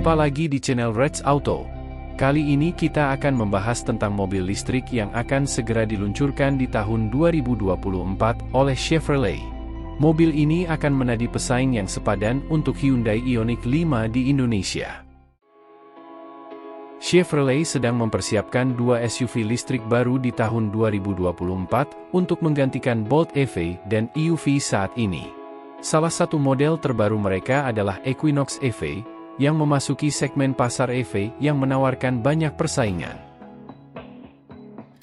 Jumpa lagi di channel Reds Auto. Kali ini kita akan membahas tentang mobil listrik yang akan segera diluncurkan di tahun 2024 oleh Chevrolet. Mobil ini akan menjadi pesaing yang sepadan untuk Hyundai Ioniq 5 di Indonesia. Chevrolet sedang mempersiapkan dua SUV listrik baru di tahun 2024 untuk menggantikan Bolt EV dan EUV saat ini. Salah satu model terbaru mereka adalah Equinox EV, yang memasuki segmen pasar EV yang menawarkan banyak persaingan.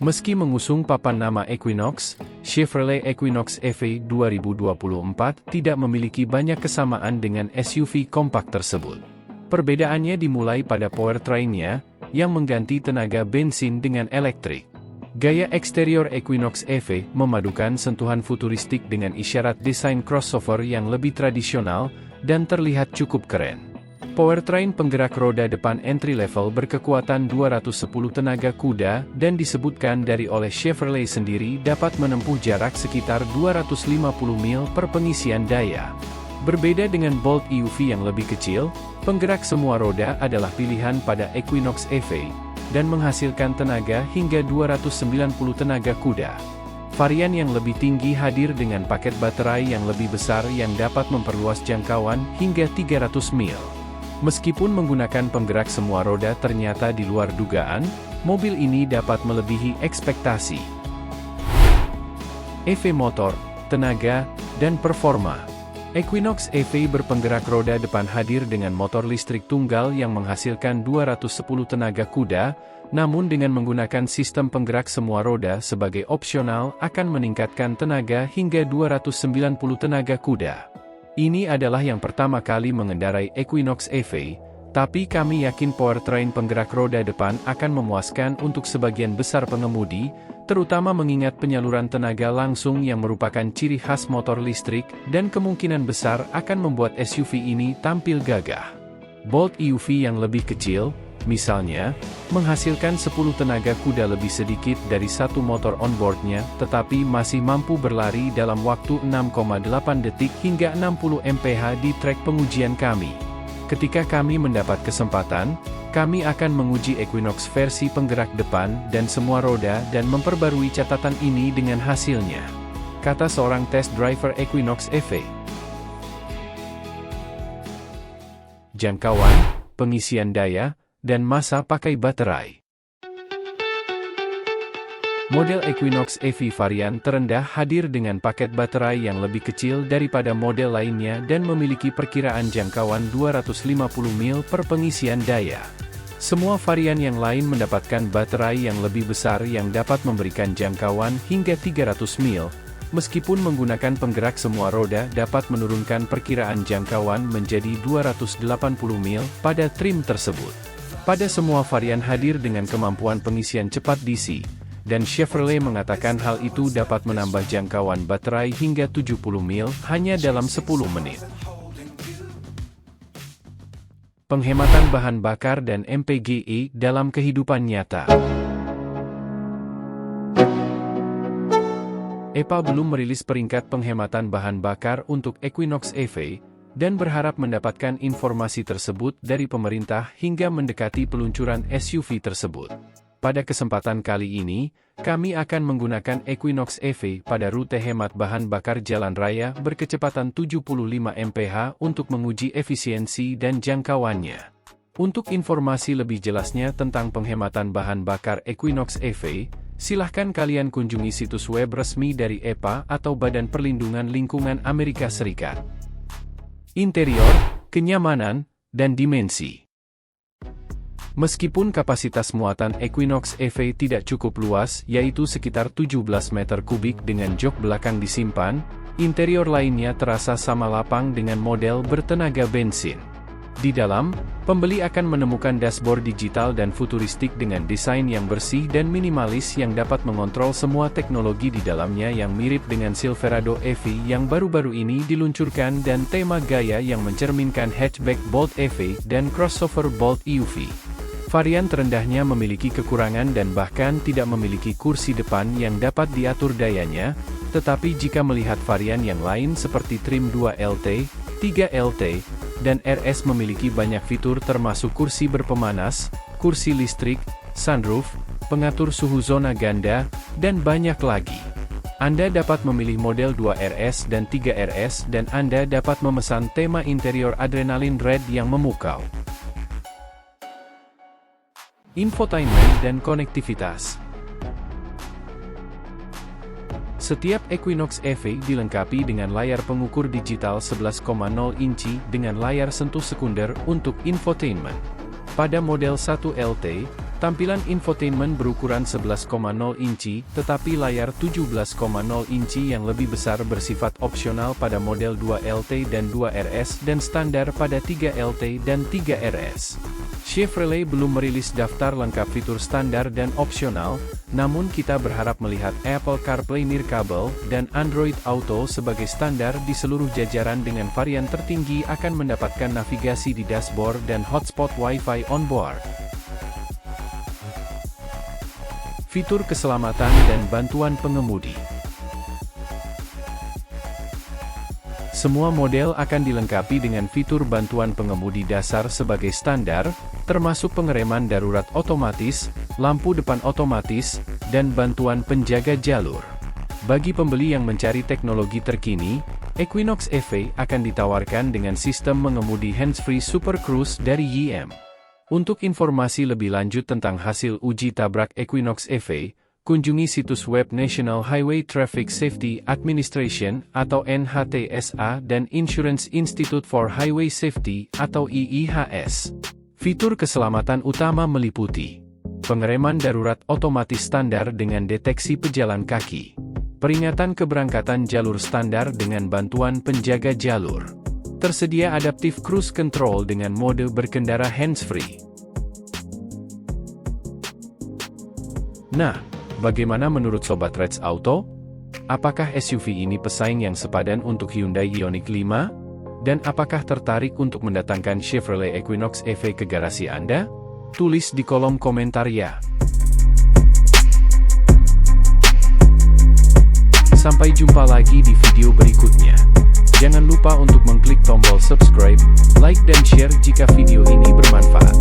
Meski mengusung papan nama Equinox, Chevrolet Equinox EV 2024 tidak memiliki banyak kesamaan dengan SUV kompak tersebut. Perbedaannya dimulai pada powertrain-nya, yang mengganti tenaga bensin dengan elektrik. Gaya eksterior Equinox EV memadukan sentuhan futuristik dengan isyarat desain crossover yang lebih tradisional dan terlihat cukup keren. Powertrain penggerak roda depan entry level berkekuatan 210 tenaga kuda dan disebutkan oleh Chevrolet sendiri dapat menempuh jarak sekitar 250 mil per pengisian daya. Berbeda dengan Bolt EUV yang lebih kecil, penggerak semua roda adalah pilihan pada Equinox EV dan menghasilkan tenaga hingga 290 tenaga kuda. Varian yang lebih tinggi hadir dengan paket baterai yang lebih besar yang dapat memperluas jangkauan hingga 300 mil. Meskipun menggunakan penggerak semua roda ternyata di luar dugaan, mobil ini dapat melebihi ekspektasi. EV motor, tenaga, dan performa. Equinox EV berpenggerak roda depan hadir dengan motor listrik tunggal yang menghasilkan 210 tenaga kuda, namun dengan menggunakan sistem penggerak semua roda sebagai opsional akan meningkatkan tenaga hingga 290 tenaga kuda. Ini adalah yang pertama kali mengendarai Equinox EV, tapi kami yakin powertrain penggerak roda depan akan memuaskan untuk sebagian besar pengemudi, terutama mengingat penyaluran tenaga langsung yang merupakan ciri khas motor listrik dan kemungkinan besar akan membuat SUV ini tampil gagah. Bolt EUV yang lebih kecil, misalnya, menghasilkan 10 tenaga kuda lebih sedikit dari satu motor onboardnya, tetapi masih mampu berlari dalam waktu 6,8 detik hingga 60 mph di trek pengujian kami. Ketika kami mendapat kesempatan, kami akan menguji Equinox versi penggerak depan dan semua roda dan memperbarui catatan ini dengan hasilnya, kata seorang test driver Equinox EV. Jangkauan, pengisian daya, dan masa pakai baterai. Model Equinox EV varian terendah hadir dengan paket baterai yang lebih kecil daripada model lainnya dan memiliki perkiraan jangkauan 250 mil per pengisian daya. Semua varian yang lain mendapatkan baterai yang lebih besar yang dapat memberikan jangkauan hingga 300 mil, meskipun menggunakan penggerak semua roda dapat menurunkan perkiraan jangkauan menjadi 280 mil pada trim tersebut. Pada semua varian hadir dengan kemampuan pengisian cepat DC, dan Chevrolet mengatakan hal itu dapat menambah jangkauan baterai hingga 70 mil hanya dalam 10 menit. Penghematan bahan bakar dan MPGe dalam kehidupan nyata. EPA belum merilis peringkat penghematan bahan bakar untuk Equinox EV, dan berharap mendapatkan informasi tersebut dari pemerintah hingga mendekati peluncuran SUV tersebut. Pada kesempatan kali ini, kami akan menggunakan Equinox EV pada rute hemat bahan bakar jalan raya berkecepatan 75 mph untuk menguji efisiensi dan jangkauannya. Untuk informasi lebih jelasnya tentang penghematan bahan bakar Equinox EV, silahkan kalian kunjungi situs web resmi dari EPA atau Badan Perlindungan Lingkungan Amerika Serikat. Interior, kenyamanan, dan dimensi. Meskipun kapasitas muatan Equinox EV tidak cukup luas, yaitu sekitar 17 meter kubik dengan jok belakang disimpan, interior lainnya terasa sama lapang dengan model bertenaga bensin. Di dalam, pembeli akan menemukan dashboard digital dan futuristik dengan desain yang bersih dan minimalis yang dapat mengontrol semua teknologi di dalamnya yang mirip dengan Silverado EV yang baru-baru ini diluncurkan dan tema gaya yang mencerminkan hatchback Bolt EV dan crossover Bolt EUV. Varian terendahnya memiliki kekurangan dan bahkan tidak memiliki kursi depan yang dapat diatur dayanya, tetapi jika melihat varian yang lain seperti trim 2LT, 3LT, dan RS memiliki banyak fitur termasuk kursi berpemanas, kursi listrik, sunroof, pengatur suhu zona ganda, dan banyak lagi. Anda dapat memilih model 2RS dan 3RS dan Anda dapat memesan tema interior Adrenaline Red yang memukau. Infotainment dan konektivitas. Setiap Equinox EV dilengkapi dengan layar pengukur digital 11,0 inci dengan layar sentuh sekunder untuk infotainment. Pada model 1LT, tampilan infotainment berukuran 11,0 inci, tetapi layar 17,0 inci yang lebih besar bersifat opsional pada model 2LT dan 2RS dan standar pada 3LT dan 3RS. Chevrolet belum merilis daftar lengkap fitur standar dan opsional, namun kita berharap melihat Apple CarPlay nirkabel dan Android Auto sebagai standar di seluruh jajaran dengan varian tertinggi akan mendapatkan navigasi di dashboard dan hotspot Wi-Fi on board. Fitur keselamatan dan bantuan pengemudi. Semua model akan dilengkapi dengan fitur bantuan pengemudi dasar sebagai standar, termasuk pengereman darurat otomatis, lampu depan otomatis, dan bantuan penjaga jalur. Bagi pembeli yang mencari teknologi terkini, Equinox EV akan ditawarkan dengan sistem mengemudi hands-free Super Cruise dari YM. Untuk informasi lebih lanjut tentang hasil uji tabrak Equinox EV, kunjungi situs web National Highway Traffic Safety Administration atau NHTSA dan Insurance Institute for Highway Safety atau IIHS. Fitur keselamatan utama meliputi pengereman darurat otomatis standar dengan deteksi pejalan kaki, peringatan keberangkatan jalur standar dengan bantuan penjaga jalur, tersedia adaptive cruise control dengan mode berkendara hands-free. Nah, bagaimana menurut Sobat Reds Auto? Apakah SUV ini pesaing yang sepadan untuk Hyundai Ioniq 5? Dan apakah tertarik untuk mendatangkan Chevrolet Equinox EV ke garasi Anda? Tulis di kolom komentar ya. Sampai jumpa lagi di video berikutnya. Jangan lupa untuk mengklik tombol subscribe, like dan share jika video ini bermanfaat.